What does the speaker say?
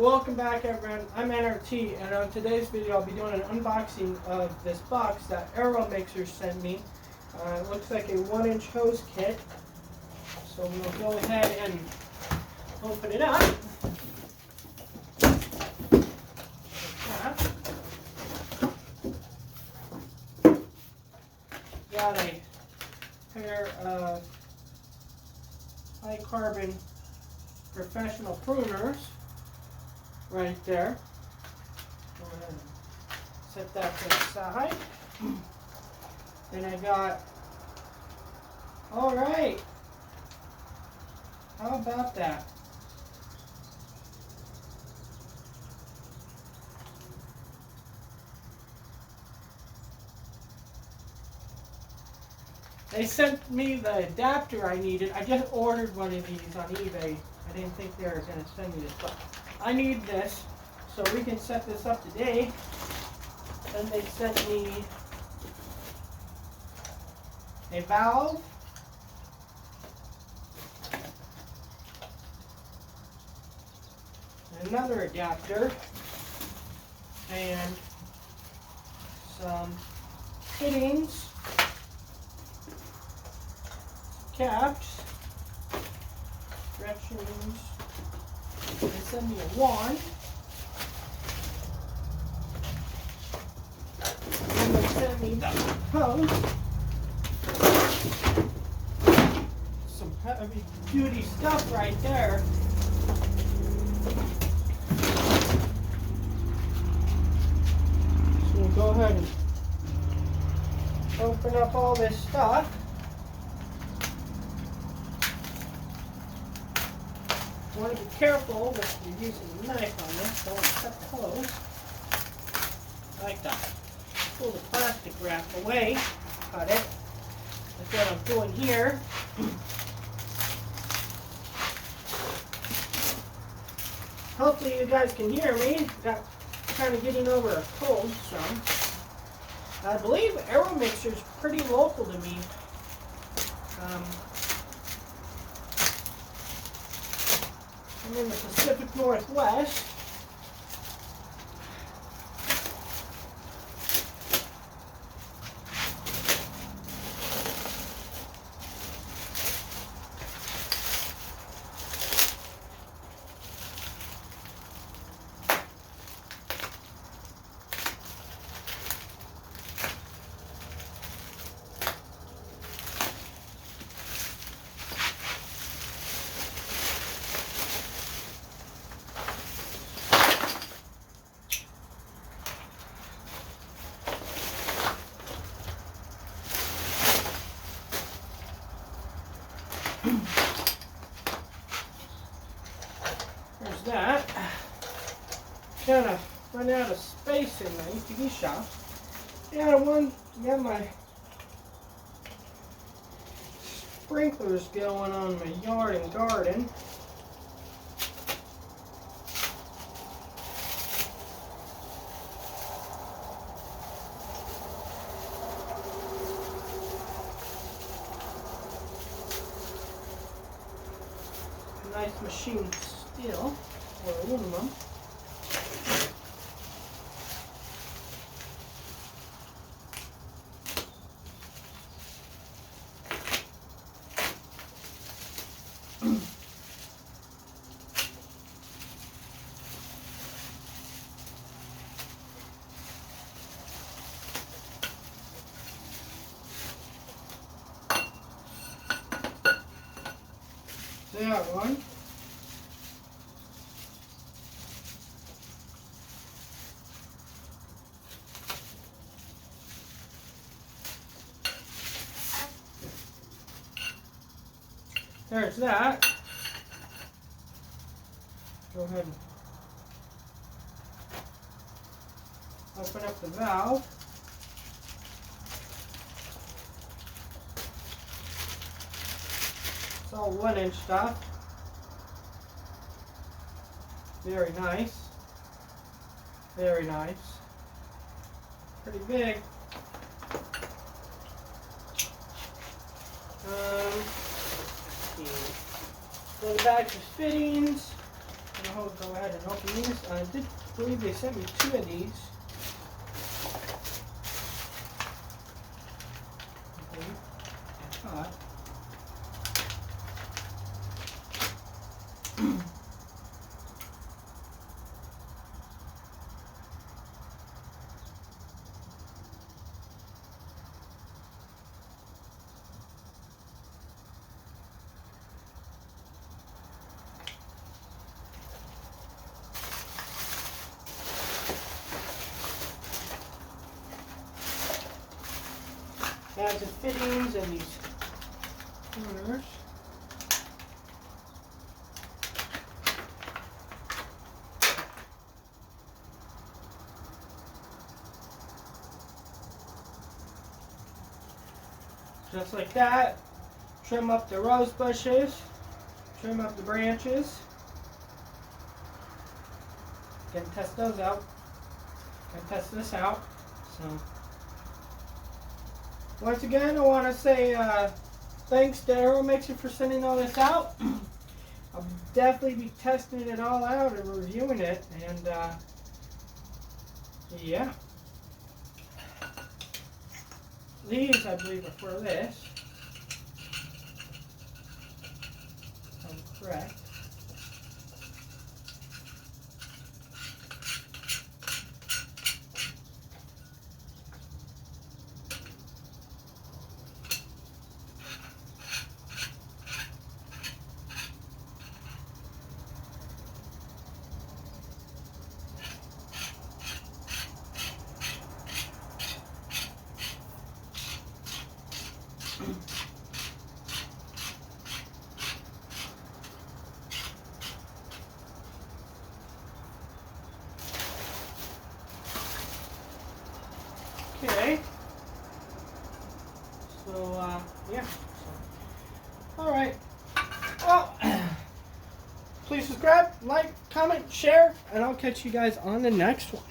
Welcome back, everyone. I'm N.R.T, and on today's video I'll be doing an unboxing of this box that AEROMIXER sent me. It looks like a 1-inch hose kit. So we'll go ahead and open it up. Got a pair of high carbon professional pruners right there. Go ahead and set that to the side. Then I got, all right, how about that? They sent me the adapter I needed. I just ordered one of these on eBay. I didn't think they were going to send me this, but I need this so we can set this up today. Then they sent me a valve, another adapter, and some fittings, caps, stretchers. They sent me a wand. And they sent me the hose. Some heavy duty stuff right there. So we'll go ahead and open up all this stuff. You want to be careful that you're using a knife on this. Don't want to cut the hose. I like to pull the plastic wrap away, cut it. That's what I'm doing here. Hopefully you guys can hear me. Got kind of getting over a cold, so I believe AEROMIXER is pretty local to me. I'm in the Pacific Northwest. There's that. Kind of run out of space in my ATV shop. Yeah, got my sprinklers going on my yard and garden. Nice machine steel or aluminum. That one. There's that. Go ahead and open up the valve. It's all 1-inch stuff. Very nice. Very nice. Pretty big. Then back to fittings. I'm going to go ahead and open these. I did believe they sent me 2 of these. Adds the fittings and these corners. Just like that. Trim up the rose bushes. Trim up the branches. Gonna test those out. Gonna test this out. So. Once again, I want to say thanks to AEROMIXER for sending all this out. I'll definitely be testing it all out and reviewing it, and yeah. These, I believe, are for this. If I'm correct. Okay. So, yeah. Alright. Well, please subscribe, like, comment, share, and I'll catch you guys on the next one.